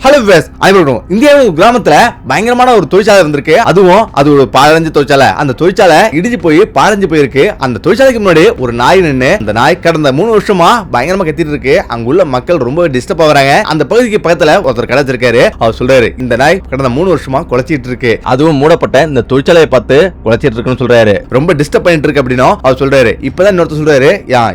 Hello viewers, அனைவருக்கும் இந்தியாவின் கிராமத்துல பயங்கரமான ஒரு தொழிற்சாலை இருந்திருக்கு. அதுவும் அது ஒரு பாழஞ்சு தொழிற்சாலை. அந்த தொழிற்சாலை இடிஞ்சு போய் பாழஞ்சு போயிருக்கு. அந்த தொழிற்சாலைக்கு முன்னாடி ஒரு நாய் நின்று, அந்த நாய் கடந்த 3 வருஷமா பயங்கரமா கத்திட்டு இருக்கு. அங்க உள்ள மக்கள் ரொம்ப டிஸ்டர்ப் ஆகுறாங்க. அந்த பகுதிக்கு பக்கத்துல ஒருத்தர் கடை வச்சிருக்காரு. அவர் சொல்றாரு, இந்த நாய் கடந்த 3 வருஷமா குலைச்சிட்டு இருக்கு, அதுவும் மூடப்பட்ட இந்த தொழிற்சாலையை பார்த்து குலைச்சிட்டு இருக்குன்னு சொல்றாரு. ரொம்ப டிஸ்டர்ப் பண்ணிட்டு இருக்கு அப்படின்னு அவர் சொல்றாரு. இப்பதான் இன்னொருத்தர் சொல்றாரு,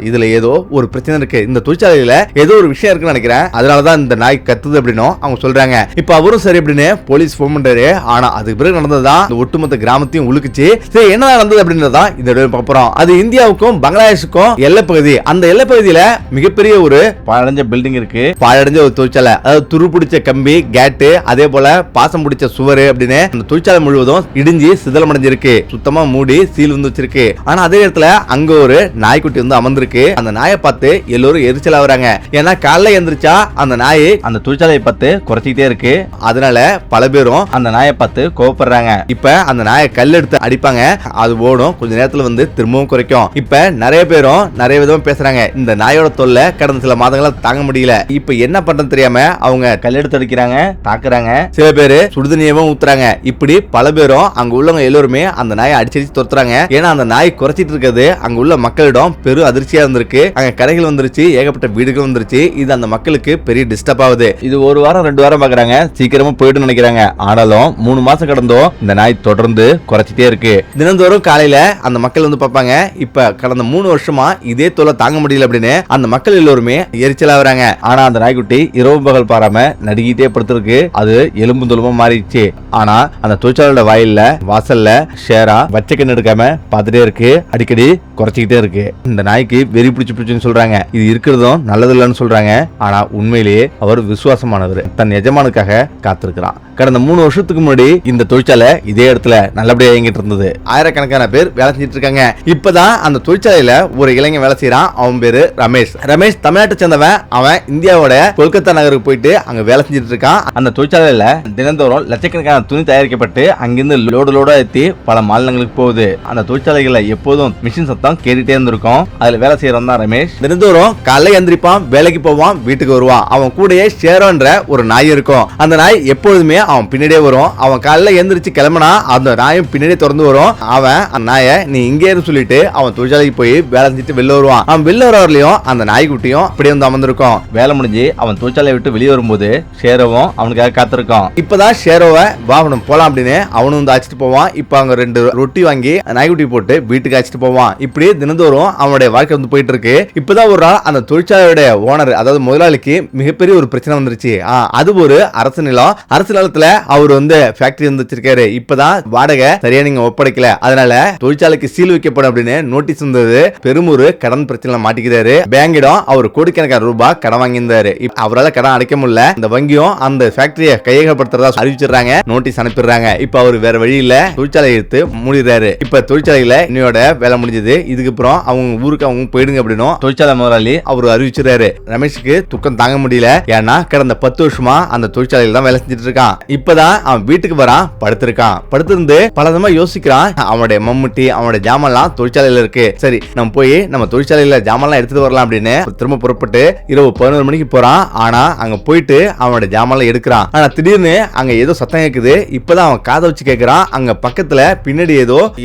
இதுல ஏதோ ஒரு பிரச்சனை இருக்கு, இந்த தொழிற்சாலையில ஏதோ ஒரு விஷயம் இருக்குன்னு நினைக்கிறேன், அதனாலதான் இந்த நாய் கத்துது அப்படின்னு அவங்க சொல்றாங்க. இப்ப அவரும் சரி அப்படின்னு போலீஸ் போன் பண்றாரு. ஆனா அதுக்கு பிறகு நடந்ததுதான் இந்த ஒட்டுமொத்த கிராமத்தையும் உழுக்குச்சு. சரி, என்ன நடந்தது அப்படின்றதா இந்த வீடியோல பார்க்க போறோம். அது இந்தியாவுக்கும் பங்களாதேஷுக்கும் எல்லை பகுதி. அந்த எல்லை பகுதியில மிகப்பெரிய ஒரு பாழடைஞ்ச பில்டிங் இருக்கு, பாழடைஞ்ச ஒரு தொழிற்சாலை. அதாவது துரு பிடிச்ச கம்பி, கேட்டு, அதே போல பாசம் பிடிச்ச சுவர் அப்படின்னு அந்த தொழிற்சாலை முழுவதும் இடிஞ்சு சிதலமடைஞ்சிருக்கு. சுத்தமா மூடி சீல் வந்து வச்சிருக்கு. ஆனா அதே இடத்துல அங்க ஒரு நாய்க்குட்டி வந்து அமர்ந்திருக்கு. அந்த நாயை பார்த்து எல்லோரும் எரிச்சல் ஆகுறாங்க. ஏன்னா காலைல எந்திரிச்சா அந்த நாய் அந்த தொழிற்சாலையை பார்த்து குறைச்சிக்கிட்டே இருக்கு. அதனால பல பேரும் அந்த நாயை பார்த்து கோவப்படுறாங்க. இப்ப அந்த நாயை கல் எடுத்து அடிப்பாங்க, அது ஓடும், கொஞ்ச நேரத்துல வந்து திரும்பவும் குறைக்கும். இப்ப நிறைய பேரும் நிறைய விதமா பேசுறாங்க. இந்த நாயோட தொல்லை கடந்த சில மாதங்களா தாங்க முடியல. இப்ப என்ன பண்றது தெரியாம அவங்க கல் எடுத்து அடிக்கிறாங்க, தாக்குறாங்க. சில பேரு சுடுதண்ணியவும் ஊத்துறாங்க. இப்படி பல பேரும் அங்க உள்ளவங்க எல்லாருமே அந்த நாயை அடிச்சு துரத்துறாங்க. ஏன்னா அந்த நாய் குறைச்சிட்டு இருக்கிறது அங்க உள்ள மக்களிடம் பெரும் அதிர்ச்சியா இருந்திருக்கு. அங்க கடைகள் வந்துருச்சு, ஏகப்பட்ட வீடுகள் வந்துருச்சு. இது அந்த மக்களுக்கு பெரிய டிஸ்டர்ப் ஆகுது. இது ஒரு வாரம் 2 வாரம் பாக்குறாங்க, சீக்கிரமா போயிட்டு நினைக்கிறாங்க. ஆனாலும் 3 மாசம் கடந்தோம் இந்த நாய் தொடர்ந்து குறைச்சிட்டே இருக்கு. தினந்தோறும் காலையில அந்த மக்கள் வந்து பார்ப்பாங்க. இப்ப கடந்த 3 வருஷமா இதே தொல்லை தாங்க முடியல அப்படின்னு அந்த மக்கள் எல்லோருமே எரிச்சலா வராங்க. ஆனா அந்த நாய்க்குட்டி இரவு பகல் பாராம நடுங்கிட்டே படுத்திருக்கு. அது எலும்பு தொலுமா மாறிடுச்சு. ஆனா அந்த தொழிற்சாலையோட வாயில்ல வாசல்ல ஷேரா வச்ச கண்ணு எடுக்காம பார்த்துட்டே இருக்கு. அடிக்கடி குறைச்சிக்கிட்டே இருக்கு. இந்த நாய்க்கு வெறி பிடிச்சு சொல்றாங்க. இது இருக்கிறதும் நல்லது இல்லைன்னு சொல்றாங்க. ஆனா உண்மையிலேயே அவர் விசுவாசமானவர், தன் எஜமானுக்காக காத்திருக்கிறான். கடந்த 3 வருஷத்துக்கு முன்னாடி இந்த தொழிற்சாலை இதே இடத்துல நல்லபடியா இயங்கிட்டு இருந்தது. ஆயிரக்கணக்கான பேர் வேலை செஞ்சிட்டு இருக்காங்க. இப்பதான் அந்த தொழிற்சாலையில ஒரு இளைஞன் வேலை செய்யறான். அவன் பேரு ரமேஷ். ரமேஷ் தமிழ்நாட்டை சேர்ந்தவன். அவன் இந்தியாவோட கொல்கத்தா நகருக்கு போயிட்டு அங்க வேலை செஞ்சிட்டு இருக்கான். அந்த தொழிற்சாலையில தினந்தோறும் லட்சக்கணக்கான துணி தயாரிக்கப்பட்டு அங்கிருந்து லோடா ஏற்றி பல மாநிலங்களுக்கு போகுது. அந்த தொழிற்சாலைகள்ல எப்போதும் மிஷின் சத்தம் கேட்டுட்டே இருந்திருக்கும். அதுல வேலை செய்யறவன் தான் ரமேஷ். தினந்தோறும் காலைல எந்திரிப்பான், வேலைக்கு போவான், வீட்டுக்கு வருவான். அவன் கூடயே ஷேரோன்ற ஒரு நாய் இருக்கும். அந்த நாய் எப்பொழுதுமே அவன் பின்னாடியே வரும். அவன் காலைல எந்திரிச்சு கிளம்பினா அந்த நாயும் பின்னாடியே திறந்து வரும். அவன் அந்த நாயை நீ இங்கே இருந்து சொல்லிட்டு அவன் தொழிற்சாலைக்கு போய் வேலை செஞ்சுட்டு வெளில வருவான். அவன் வெளில வரலையும் அந்த நாய்க்குட்டியும் அப்படியே வந்து அமர்ந்திருக்கும். வேலை முடிஞ்சு அவன் தொழிற்சாலையை விட்டு வெளியே வரும்போது ஷேரோவும் அவனுக்காக காத்திருக்கான். இப்பதான் ஷேரோவை வாகனம் போலாம் அப்படின்னு அவனும் வந்து அழைச்சிட்டு போவான். இப்ப அவங்க 2 ரொட்டி வாங்கி நாய்க்குட்டி போட்டு வீட்டுக்கு அழைச்சிட்டு போவான். இப்படி தினந்தோறும் அவனுடைய வாழ்க்கை வந்து போயிட்டு இருக்கு. இப்பதான் ஒரு நாள் அந்த தொழிற்சாலையோட ஓனர், அதாவது முதலாளிக்கு மிகப்பெரிய ஒரு பிரச்சனை வந்துருச்சு. அது ஒரு அரசு நிலம். அரசு நிலத்துல அவர் வந்து ஃபேக்டரி வந்து வச்சிருக்காரு. இப்பதான் வாடகை சரியா நீங்க ஒப்படைக்கல, அதனால தொழிற்சாலைக்கு சீல் வைக்கப்படும் அப்படின்னு நோட்டீஸ் வந்தது. பெரும் ஒரு கடன் பிரச்சனை மாட்டிக்கிறாரு. பேங்கிடம் அவர் கோடிக்கணக்கான ரூபாய் கடன் வாங்கியிருந்தாரு. அவரால் கடன் அடைக்க முடியல. இந்த வங்கியும் அந்த ஃபேக்டரியை கையகப்படுத்துறதா அறிவிச்சிடுறாங்க, நோட்டீஸ் அனுப்பிடுறாங்க. இப்ப அவர் வேற வழி இல்ல, தொழிற்சாலை எடுத்து மூடிடுறாரு. இப்ப தொழிற்சாலையில இன்னையோட வேலை முடிஞ்சது, இதுக்கு அப்புறம் அவங்க ஊருக்கு அவங்க போயிடுங்க அப்படின்னு தொழிற்சாலை முதலாளி அவர் அறிவிச்சிருக்காரு. ரமேஷுக்கு துக்கம் தாங்க முடியல. ஏன்னா கடந்த 10 வருஷமா அந்த தொழிற்சாலையில தான் வேலை செஞ்சுட்டு இருக்கான். இப்பதான் அவன் வீட்டுக்கு வரான், படுத்திருக்கான். படுத்திருந்து பலதமா யோசிக்கிறான். அவனுடைய மம்முட்டி, அவனுடைய ஜாமான்லாம் தொழிற்சாலையில இருக்கு. சரி, நம்ம போய் நம்ம தொழிற்சாலையில ஜாமான்லாம் எடுத்துட்டு வரலாம் அப்படின்னு திரும்ப புறப்பட்டு இரவு 11 மணிக்கு போறான். ஆனா அங்க போயிட்டு அவனுடைய ஜாமான்லாம் எடுக்கிறான். ஆனா திடீர்னு அங்க ஏதோ சத்தம் கேக்குது. இப்பதான் அவன் காதை வச்சு கேட்கிறான். அங்க பக்கத்துல பின்னாடி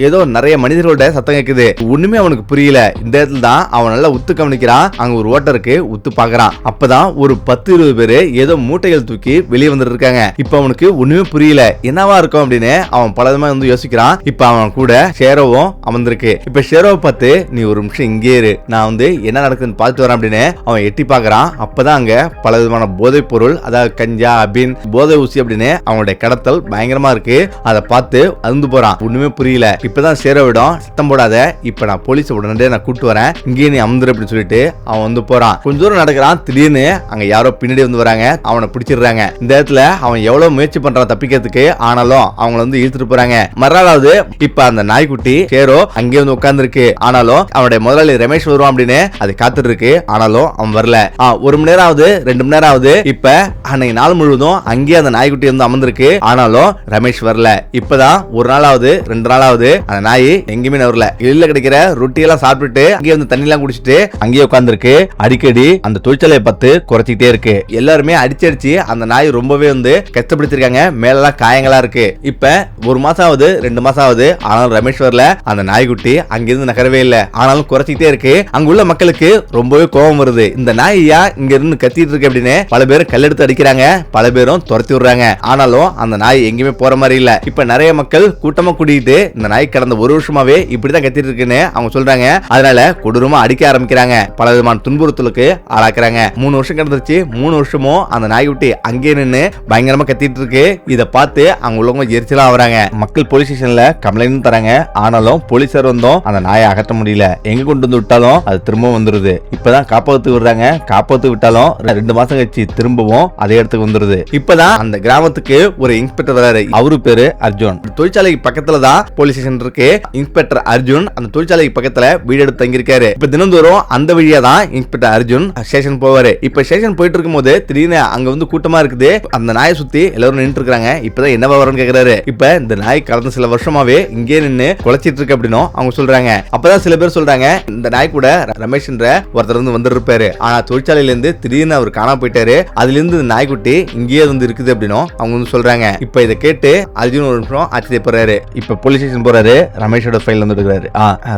ஏதோ நிறைய மனிதர்களோட சத்தம் கேக்குது. ஒண்ணுமே அவனுக்கு புரியல. இந்த இடத்துல தான் அவன் நல்லா உத்து கவனிக்கிறான். அங்க ஒரு ஓட்டருக்கு உத்து பாக்குறான். அப்பதான் ஒரு 10-20 பேரு ஏதோ மூட்டைகள் தூக்கி வெளியே வந்துட்டு இருக்காங்க. இப்ப அவனுக்கு ஒண்ணுமே புரியல, என்னவா இருக்கும் அப்படின்னு அவன் பலதமா வந்து யோசிக்கிறான். இப்ப அவன் கூட ஷேரோவும் அமர்ந்திருக்கு. இப்ப ஷேரோவை பார்த்து, நீ ஒரு நிமிஷம் இங்கே இரு, நான் வந்து என்ன நடக்குதுன்னு பார்த்துட்டு வரேன் அப்படின்னு அவன் எட்டி பாக்குறான். அப்பதான் அங்க பல விதமான போதைப் பொருள், அதாவது கஞ்சா, அபின், போதை ஊசி அப்படின்னு அவனுடைய கடத்தல் பயங்கரமா இருக்கு. அதை பார்த்து அருந்து போறான். ஒண்ணுமே புரியல. இப்பதான் ஷேரோவிடம், சத்தம் போடாத, இப்ப நான் போலீஸ் உடனே நான் கூட்டு வரேன், இங்கே நீ அமர்ந்துரு அப்படின்னு சொல்லிட்டு அவன் வந்து போறான். கொஞ்ச தூரம் நடக்கிறான். திடீர்னு அங்க யாரோ பின்னாடி வந்து வராங்க. அவனை பிடிச்சிடுறாங்க. இந்த இடத்துல அவன் எவ்வளவு முயற்சி பண்றான் தப்பிக்கிறதுக்கு. ஆனாலும் அவங்க வந்து இழுத்துட்டு போறாங்க. மறுநாளாவது இப்ப அந்த நாய்க்குட்டி ஷேரோ அங்கே வந்து உட்கார்ந்து இருக்கு. ஆனாலும் அவனுடைய முதலாளி ரமேஷ் வருவான் அப்படின்னு அது காத்துட்டு இருக்கு. ஆனாலும் அவன் வரல. 1 மணி நேரம் ஆகுது, 2 மணி நேரம் ஆகுது. இப்ப அன்னைக்கு நாள் முழுவதும் அங்கேயே அந்த நாய்க்குட்டி வந்து அமர்ந்திருக்கு. ஆனாலும் ரமேஷ் வரல. இப்பதான் 1 நாளாவது 2 நாளாவது அந்த நாய் எங்கேயுமே வரல. இல்ல கிடைக்கிற ரொட்டி எல்லாம் சாப்பிட்டுட்டு அங்கேயே வந்து தண்ணி எல்லாம் குடிச்சிட்டு அங்கேயே உட்கார்ந்து இருக்கு. அடிக்கடி அந்த தொழிற்சாலையை பார்த்து குறைச்சிட்டே இருக்கு. எல்லாருமே அடிச்சு அந்த நாய் ரொம்பவே வந்து கஷ்டப்படுத்திருக்காங்க. மேலெல்லாம் காயங்களா இருக்கு. இப்ப 1 மாசம் ஆகுது, 2 மாசம் ஆகுது. ஆனாலும் ரமேஷ் வரல. அந்த நாய்க்குட்டி அங்கிருந்து நகரவே இல்ல. ஆனாலும் குறைச்சிட்டே இருக்கு. அங்க உள்ள மக்களுக்கு ரொம்பவே கோபம் வருது. இந்த நாயா இங்க இருந்து கத்திட்டு இருக்கு அப்படின்னு பல பேரும் கல்லெடுத்து அடிக்கிறாங்க. பல பேரும் துரத்தி விடுறாங்க. ஆனாலும் அந்த நாய் எங்கேயுமே போற மாதிரி இல்ல. இப்ப நிறைய மக்கள் கூட்டமா கூட்டிட்டு இந்த நாய் கடந்த 1 வருஷமாவே இப்படிதான் கத்திட்டு இருக்குன்னு அவங்க சொல்றாங்க. அதனால கொடூரமா அடிக்க ஆரம்பிக்கிறாங்க. பல விதமான துன்புறுத்தலுக்கு ஆளாக்குறாங்க. 3 வருஷம் கடந்துச்சு. 3 வருஷமும் அந்த நாய்க்குட்டி அங்கே நின்று பயங்கரமா கத்திட்டு இருக்கு. இத பார்த்து அவங்க உள்ளவங்க எரிச்சலா வராங்க. மக்கள் போலீஸ் ஸ்டேஷன்ல கம்ப்ளைண்ட் தராங்க. ஆனாலும் போலீசார் வந்தும் அந்த நாயை அகற்ற முடியல. எங்க கொண்டு வந்து விட்டாலும் அது திரும்பவும் வந்துருது. இப்பதான் காப்பாத்து விடுறாங்க. காப்பாத்து விட்டாலும் 2 மாசம் கழிச்சு திரும்பவும் அதே இடத்துக்கு வந்துருது. இப்பதான் அந்த கிராமத்துக்கு ஒரு இன்ஸ்பெக்டர் வராரு. அவரு பேரு அர்ஜுன். தொழிற்சாலைக்கு பக்கத்துல தான் போலீஸ் ஸ்டேஷன் இருக்கு. இன்ஸ்பெக்டர் அர்ஜுன் அந்த தொழிற்சாலைக்கு பக்கத்துல வீடு எடுத்து தங்கியிருக்காரு. இப்ப தினந்தோறும் அந்த வழியா தான் இன்ஸ்பெக்டர் அர்ஜுன் ஸ்டேஷன் போவாரு. இப்ப ஸ்டேஷன் போயிட்டு இருக்கும் போது திடீர்னு அங்க வந்து கூட்டமா இருக்குது. அந்த நாயை சுத்தி எல்லாரும் நின்று இருக்காங்க. இப்பதான் என்ன வரணும்னு கேக்குறாரு. இப்ப இந்த நாய் கடந்த சில வருஷமாவே இங்கே நின்று குலைச்சிட்டு இருக்கு அப்படின்னு அவங்க சொல்றாங்க. அப்பதான் சில பேர் சொல்றாங்க இந்த நாய் கூட ரமேஷ் என்ற ஒருத்தர் வந்து வந்திருப்பாரு. ஆனா தொழிற்சாலையில இருந்து திடீர்னு அவர் காணாம போயிட்டாரு. அதுல இருந்து இந்த நாய்க்குட்டி இங்கேயே வந்து இருக்குது அப்படின்னு அவங்க வந்து சொல்றாங்க. இப்ப இதை கேட்டு அர்ஜுன் ஒரு நிமிஷம் ஆச்சரியப்படுறாரு. இப்ப போலீஸ் ஸ்டேஷன் போறாரு. ரமேஷோட ஃபைல் வந்து எடுக்கிறாரு.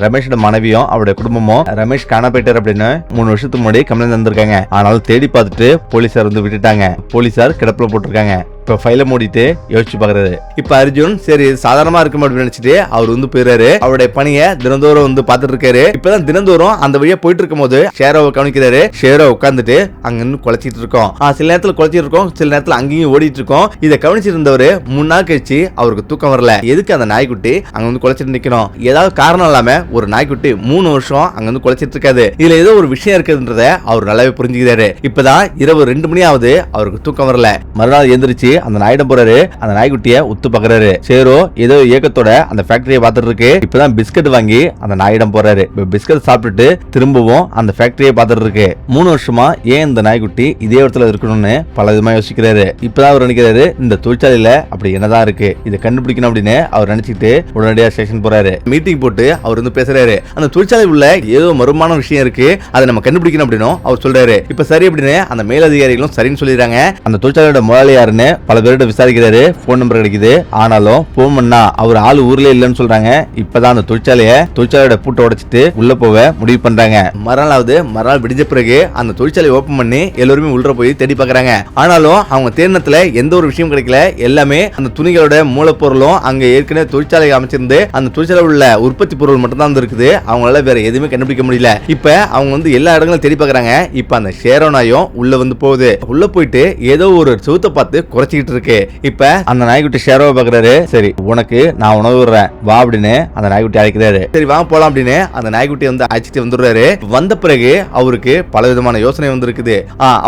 ரமேஷோட மனைவியும் அவருடைய குடும்பமும் ரமேஷ் காணா போயிட்டாரு அப்படின்னு 3 வருஷத்துக்கு முன்னாடி கம்ப்ளைண்ட் வந்திருக்காங்க. ஆனாலும் தேடி பார்த்துட்டு போலீசார் வந்து விட்டுட்டாங்க. போலீசார் கிடப்புல போட்டிருக்காங்க. இப்ப ஃபைல மூடிட்டு யோசிச்சு பாக்குறாரு. இப்ப அர்ஜுன் சரி சாதாரணமா இருக்கும் அப்படின்னு நினைச்சிட்டு அவர் வந்து போயிறாரு. அவருடைய பணியை தினந்தோறும் வந்து பாத்துட்டு இருக்காரு. இப்பதான் தினந்தோறும் அந்த வழியா போயிட்டு இருக்கும் போது ஷேரோவை கவனிக்கிறாரு. ஷேரோ உட்காந்துட்டு அங்க இருந்து குலைச்சிட்டு இருக்கோம். சில நேரத்துல குலைச்சிட்டு இருக்கோம், சில நேரத்துல அங்கேயும் ஓடிட்டு இருக்கோம். இதை கவனிச்சிட்டு இருந்தவரு 3 நாள் கழிச்சு அவருக்கு தூக்கம் வரல. எதுக்கு அந்த நாய்க்குட்டி அங்க வந்து குலைச்சிட்டு நிக்கணும்? ஏதாவது காரணம் இல்லாம ஒரு நாய்க்குட்டி 3 வருஷம் அங்க வந்து குலைச்சிட்டு இருக்காது. இதுல ஏதோ ஒரு விஷயம் இருக்குன்றத அவர் நல்லாவே புரிஞ்சுக்கிறாரு. இப்பதான் இரவு 2 மணி ஆகுது. அவருக்கு தூக்கம் வரல. மறுநாள் எந்திரிச்சு அந்த நாயிடம் போறாரு. அந்த நாய்க்குட்டிய உத்து பாக்குறாரு. சேரோ ஏதோ இயக்கத்தோட அந்த ஃபேக்டரியை பார்த்துட்டு இருக்கு. இப்பதான் பிஸ்கட் வாங்கி அந்த நாயிடம் போறாரு. பிஸ்கட் சாப்பிட்டுட்டு திரும்பவும் அந்த ஃபேக்டரியை பார்த்துட்டு இருக்கு. 3 வருஷமா ஏன் இந்த நாய்க்குட்டி இதே இடத்துல இருக்கணும்னு பல விதமா யோசிக்கிறாரு. இப்பதான் அவர் நினைக்கிறாரு இந்த தொழிற்சாலையில அப்படி என்னதான் இருக்கு, இதை கண்டுபிடிக்கணும் அப்படின்னு அவர் நினைச்சிட்டு உடனடியாக ஸ்டேஷன் போறாரு. மீட்டிங் போட்டு அவர் வந்து பேசுறாரு. அந்த தொழிற்சாலை உள்ள ஏதோ மர்மமான விஷயம் இருக்கு, அதை நம்ம கண்டுபிடிக்கணும் அப்படின்னு அவர் சொல்றாரு. இப்ப சரி அப்படின்னு அந்த மேலதிகாரிகளும் சரின்னு சொல்லிடுறாங்க. அந்த தொழிற்சாலையோட முதலாளி யாருன்னு பல பேர்கிட்ட விசாரிக்கிறாரு. போன் நம்பர் கிடைக்குது. ஆனாலும் போன் பண்ணா அவர் ஆளு ஊர்ல இல்லன்னு சொல்றாங்க. இப்பதான் அந்த தொழிற்சாலையோட பூட்டை உடைச்சிட்டு உள்ள போக முடிவு பண்றாங்க. மறுநாள் விடிஞ்ச பிறகு அந்த தொழிற்சாலை ஓபன் பண்ணி எல்லாருமே உள்ள போய் தேடி பாக்குறாங்க. ஆனாலும் அவங்க தேடினத்துல எந்த ஒரு விஷயம் கிடைக்கல. எல்லாமே அந்த துணிகளோட மூலப்பொருளும் அங்க ஏற்கனவே தொழிற்சாலை அமைச்சிருந்து அந்த தொழிற்சாலை உள்ள உற்பத்தி பொருள் மட்டும் தான் இருக்குது. அவங்களால வேற எதுவுமே கண்டுபிடிக்க முடியல. இப்ப அவங்க வந்து எல்லா இடங்களும் தேடி பாக்குறாங்க. இப்ப அந்த ஷேரோனாயும் உள்ள வந்து போகுது. உள்ள போயிட்டு ஏதோ ஒரு செவுத்தை பார்த்து குறைச்சிக்கிட்டு இருக்கு. இப்ப அந்த நாய்க்குட்டி ஷேரோவை பாக்குறாரு. சரி உனக்கு நான் உணவு விடுறேன் வா அப்படின்னு அந்த நாய்க்குட்டி அழைக்கிறாரு. சரி வாங்க போலாம் அப்படின்னு அந்த நாய்க்குட்டி வந்து அழைச்சிட்டு வந்துடுறாரு. வந்த பிறகு அவருக்கு பல விதமான யோசனை வந்து இருக்குது.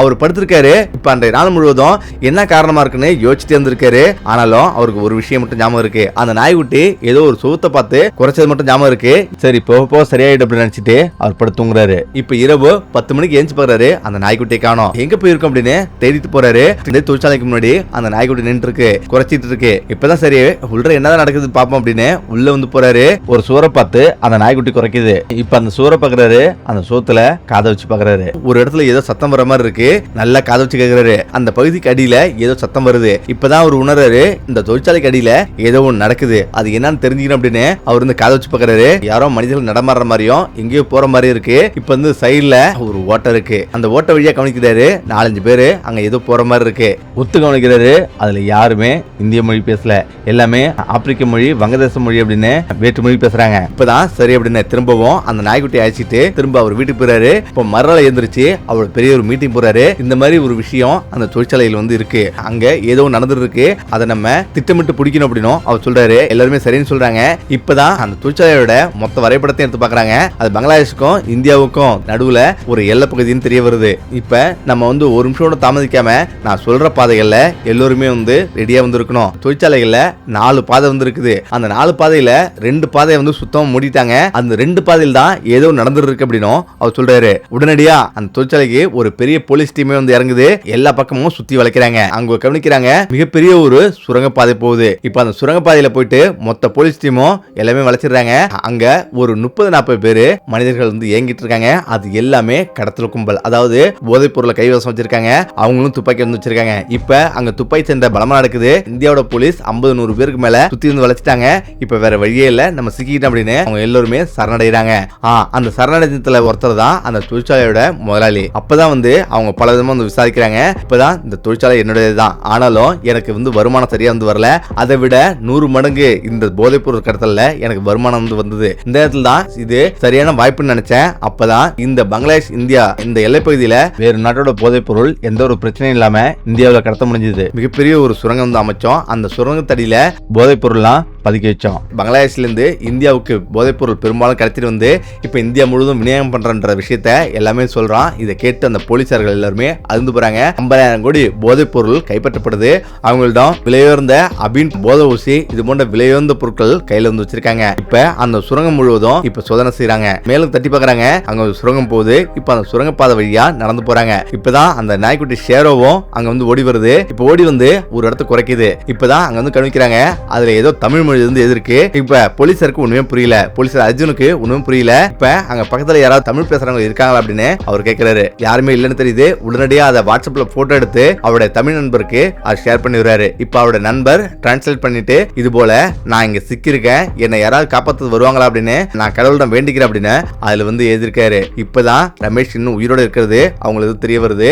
அவர் படுத்திருக்காரு. இப்ப அந்த நாள் முழுவதும் என்ன காரணமா இருக்குன்னு யோசிச்சுட்டு வந்திருக்காரு. ஆனாலும் அவருக்கு ஒரு விஷயம் மட்டும் ஞாபகம் இருக்கு. அந்த நாய்க்குட்டி ஏதோ ஒரு சுகத்தை பார்த்து குறைச்சது மட்டும் ஞாபகம் இருக்கு. சரி போக சரியாயிடும் அப்படின்னு நினைச்சிட்டு அவர் படுத்துங்கிறாரு. இப்ப இரவு 10 மணிக்கு எழுந்து பாக்குறாரு. அந்த நாய்க்குட்டியை காணோம். எங்க போயிருக்கும் அப்படின்னு தேடிட்டு போறாரு. தொழிற்சாலைக்கு முன்னாடி அந்த நாய்க்குட்டி நின்று இருக்கு, குறைச்சிட்டு இருக்கு. இப்பதான் சரி உள்ள என்னதான் நடக்குது பாப்போம் அப்படின்னு உள்ள வந்து போறாரு. ஒரு சூரை பார்த்து அந்த நாய்க்குட்டி குறைக்குது. இப்ப அந்த சூரை பாக்குறாரு. அந்த சூத்துல காதை வச்சு பாக்குறாரு. ஒரு இடத்துல ஏதோ சத்தம் வர மாதிரி இருக்கு. நல்லா காதை வச்சு கேக்குறாரு. அந்த பகுதிக்கு அடியில ஏதோ சத்தம் வருது. இப்பதான் அவர் உணர்றாரு இந்த தொழிற்சாலைக்கு அடியில ஏதோ ஒன்று நடக்குது. அது என்னன்னு தெரிஞ்சுக்கணும் அப்படின்னு அவர் வந்து காதை வச்சு பாக்குறாரு. யாரோ மனிதர்கள் நடமாடுற மாதிரியும் எங்கேயோ போற மாதிரி இருக்கு. இப்ப வந்து சைடுல ஒரு ஓட்டை இருக்கு. அந்த ஓட்டை வழியா கவனிக்கிறாரு. 4-5 பேரு அங்க ஏதோ போற மாதிரி இருக்கு. ஒத்து கவனிக்கிறாரு. அதுல யாருமே இந்திய மொழி பேசல. எல்லாமே ஆப்பிரிக்க மொழி, வங்கதேச மொழி அப்படின்னு வேற்று மொழி பேசுறாங்க. இப்பதான் சரி அப்படின்னு திரும்பவும் அந்த நாய்க்குட்டி அழைச்சிட்டு திரும்ப அவர் வீட்டுக்கு போறாரு. இப்ப மறுநாள் எழுந்திருச்சு அவர் பெரிய ஒரு மீட்டிங் போறாரு. இந்த மாதிரி ஒரு விஷயம் அந்த தொழிற்சாலையில் வந்து இருக்கு, அங்க ஏதோ நடந்துட்டு இருக்கு, அதை நம்ம திட்டமிட்டு பிடிக்கணும் அப்படின்னு அவர் சொல்றாரு. எல்லாருமே சரின்னு சொல்றாங்க. இப்பதான் அந்த தொழிற்சாலையோட மொத்த வரைபடத்தை எடுத்து பாக்குறாங்க. அது பங்களாதேஷுக்கும் இந்தியாவுக்கும் நடுவுல ஒரு எல்லை பகுதின்னு தெரிய வருது. இப்ப நம்ம வந்து ஒரு நிமிஷம் தாமதிக்காம நான் சொல்ற பாதைகள்ல எல்லோருமே வந்து ரெடியா வந்து இருக்கணும். தொழிற்சாலைகள்ல 4 பாதை வந்து இருக்குது. அந்த 4 பாதையில 2 பாதையை வந்து சுத்தமா மூடிட்டாங்க. அந்த 2 பாதையில் தான் ஏதோ நடந்துட்டு இருக்கு அப்படின்னும் அவர் சொல்றாரு. உடனடியா அந்த தொழிற்சாலைக்கு ஒரு பெரிய போலீஸ் டீமே வந்து இறங்குது. எல்லா பக்கமும் சுத்தி வளைக்கிறாங்க. அங்க கவனிக்கிறாங்க, மிகப்பெரிய ஒரு சுரங்கப்பாதை போகுது. இப்ப அந்த சுரங்கப்பாதையில போயிட்டு மொத்த போலீஸ் டீமும் எல்லாமே வளைச்சிடுறாங்க. அங்க ஒரு 30-40 பேரு மனிதர்கள் வந்து இயங்கிட்டு இருக்காங்க. அது எல்லாமே கடத்தல் கும்பல், அதாவது போதைப் பொருளை கைவசம் வச்சிருக்காங்க. அவங்களும் துப்பாக்கி வந்து வச்சிருக்காங்க. இப்ப அங்க துப்பாக்கி சேர்ந்த பலமா நடக்குது. இந்தியாவோட போலீஸ் 50-100 பேருக்கு மேல சுத்தி வந்து வளைச்சிட்டாங்க. இப்ப வேற வழியே இல்ல, நம்ம சிக்கிட்டோம் அப்படின்னு அவங்க எல்லாருமே சரணடைறாங்க. அந்த சரணடைஞ்சதுல ஒருத்தர் தான் அந்த தொழிற்சாலையோட முதலாளி. அப்பதான் வந்து அவங்க பல விதமா வந்து விசாரிக்கிறாங்க. இப்பதான் இந்த தொழிற்சாலை என்னுடையதுதான், ஆனாலும் எனக்கு வந்து வருமானம் சரியா வந்து வரல. அதை விட 100 மடங்கு இந்த போதைப் பொருள் கடத்தல எனக்கு வருமானம் வந்து வந்தது. இந்த இடத்துல தான் இது சரியான வாய்ப்புன்னு நினைச்சேன். அப்பதான் இந்த பங்களாதேஷ் இந்தியா இந்த எல்லைப்பகுதியில வேறு நாட்டோட போதைப் பொருள் எந்த ஒரு பிரச்சனையும் இல்லாம இந்தியாவில் கடத்த முடிஞ்சது. மிகப்பெரிய ஒரு சுரங்கம் வந்து அமைச்சோம். அந்த சுரங்கத்தடியில போதைப் பொருள்லாம் பதுக்கி வச்சோம். பங்களாதேஷ்ல இருந்து இந்தியாவுக்கு போதைப் பொருள் பெரும்பாலும் கடத்திட்டு வந்து இப்ப இந்தியா முழுவதும் விநியோகம் பண்றன்ற விஷயத்த எல்லாமே சொல்றான். இதை கேட்டு அந்த போலீசார்கள் எல்லாருமே அதிர்ந்து போறாங்க. 50,000 கோடி போதைப் பொருள் கைப்பற்றப்படுது. அவங்களிடம் விலையுயர்ந்த அபின், போதை ஊசி, இது போன்ற விலையுயர்ந்த பொருட்கள் கையில வந்து வச்சிருக்காங்க. இப்ப அந்த சுரங்கம் முழுவதும் இப்ப சோதனை செய்யறாங்க. மேலும் தட்டி பாக்குறாங்க. அங்க ஒரு சுரங்கம் போகுது. இப்ப அந்த சுரங்கப்பாதை வழியா நடந்து போறாங்க. இப்பதான் அந்த நாய்க்குட்டி ஷேரோவும் அங்க வந்து ஓடி வருது. இப்ப ஓடி வந்து ஒரு இடத்த குறைக்குது. இப்பதான் அங்க வந்து கவனிக்கிறாங்க, அதுல ஏதோ தமிழ் மொழி வந்து எதிர்க்கு. இப்ப போலீசாருக்கு ஒண்ணுமே புரியல. போலீசார் அர்ஜுனுக்கு ஒண்ணுமே புரியல. இப்ப அங்க பக்கத்துல யாராவது தமிழ் பேசுறவங்க இருக்காங்களா அப்படின்னு அவர் கேட்கிறாரு. யாருமே இல்லன்னு தெரியுது. உடனடியா அதை வாட்ஸ்அப்ல போட்டோ எடுத்து அவருடைய தமிழ் நண்பருக்கு அவர் ஷேர் பண்ணி விடுறாரு. இப்ப அவருடைய நண்பர் டிரான்ஸ்லேட் பண்ணிட்டு, இது போல நான் இங்க சிக்கிருக்கேன், என்னை யாராவது காப்பாத்து வருவாங்களா அப்படின்னு நான் கடவுளிடம் வேண்டிக்கிறேன் அப்படின்னு அதுல வந்து எதிர்க்காரு. இப்பதான் ரமேஷ் இன்னும் உயிரோட இருக்கிறது அவங்களுக்கு தெரிய வருது.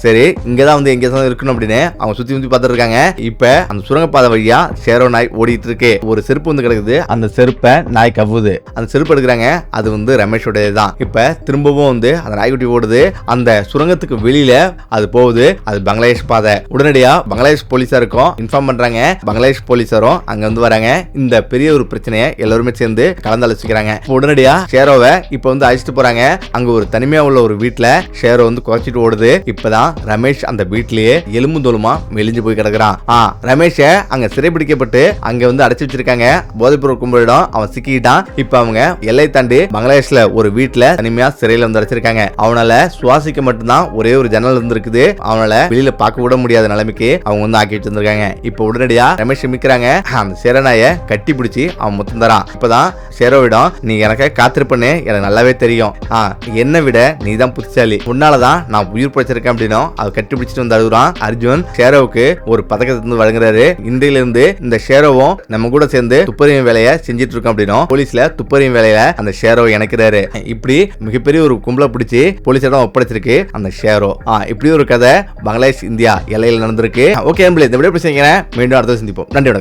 சரி, இங்கதான் வந்து எங்க இருக்கணும் அப்படின்னு அவங்க சுத்தி சுத்தி பார்த்துட்டு இருக்காங்க. இப்ப அந்த சுரங்கப்பாதை வழியா ஷேரோ நாய் ஓடிட்டு இருக்கு. ஒரு செருப்பு வந்து கிடக்குது. அந்த செருப்பை நாய் கவ்வுது. அந்த செருப்பு எடுக்கிறாங்க. அது வந்து ரமேஷோடது தான். இப்ப திரும்பவும் வந்து அந்த நாய்க்குட்டி ஓடுது. அந்த சுரங்கத்துக்கு வெளியில அது போகுது. அது பங்களாதேஷ் பாதை. உடனடியா பங்களாதேஷ் போலீசாருக்கும் இன்ஃபார்ம் பண்றாங்க. பங்களாதேஷ் போலீசாரும் அங்க வந்து வராங்க. இந்த பெரிய ஒரு பிரச்சனையை எல்லாருமே சேர்ந்து கலந்தாலோசிக்கிறாங்க. உடனடியா ஷேரோவை இப்ப வந்து அழைச்சிட்டு போறாங்க. அங்க ஒரு தனிமையா உள்ள ஒரு வீட்டுல ஷேரோ வந்து குறைச்சிட்டு ஓடுது. இப்பதான் ரமேஷ் அந்த வீட்லயே எலும்பு தோலுமா மெலிஞ்சு போய் கிடக்குறான். ரமேஷ அங்க சிறைபிடிக்கப்பட்டு அங்க வந்து அடைச்சு வச்சிருக்காங்க. போதைப்பொருள் கும்பலிடம் அவன் சிக்கிட்டான். இப்ப அவங்க எல்லை தாண்டி பங்களாதேஷ்ல ஒரு வீட்டுல தனிமையா சிறையில வந்து அடைச்சிருக்காங்க. அவனால சுவாசிக்க மட்டும்தான் ஒரே ஒரு ஜன்னல் இருந்திருக்குது. அவனால வெளியில பார்க்க விட முடியாத நிலைமைக்கு அவங்க வந்து ஆக்கி வச்சிருக்காங்க. இப்ப உடனடியா ரமேஷ் மிக்கிறாங்க. அந்த சேரனாய கட்டி பிடிச்சி அவன் முத்தம் தரான். இப்பதான் ஷேரோவிடம், நீ எனக்கு காத்திருப்பன்னு எனக்கு நல்லாவே தெரியும், என்னை விட நீ தான் புத்திசாலி, உன்னாலதான் நான் உயிர் பிடிச்சிருக்கேன் அப்படின்னும் அதை கட்டி பிடிச்சிட்டு வந்து அழுகுறான். அர்ஜுன் ஷேரோவுக்கு ஒரு பதக்கத்தை வழங்குறாரு. இன்றையில இருந்து இந்த ஷேரோவும் நம்ம கூட சேர்ந்து துப்பறியும் வேலையை செஞ்சிட்டு இருக்கோம் அப்படின்னும் போலீஸ்ல துப்பறியும் வேலையில அந்த ஷேரோவை இணைக்கிறாரு. இப்படி மிகப்பெரிய ஒரு கும்பலை பிடிச்சி போலீஸிடம் ஒப்படைச்சிருக்கு அந்த ஷேரோ. இப்படி ஒரு கதை பங்களாதேஷ் இந்தியா எல்லையில் நடந்திருக்கு. ஓகே, இந்த வீடியோ மீண்டும் அடுத்த சந்திப்போம். நன்றி, வணக்கம்.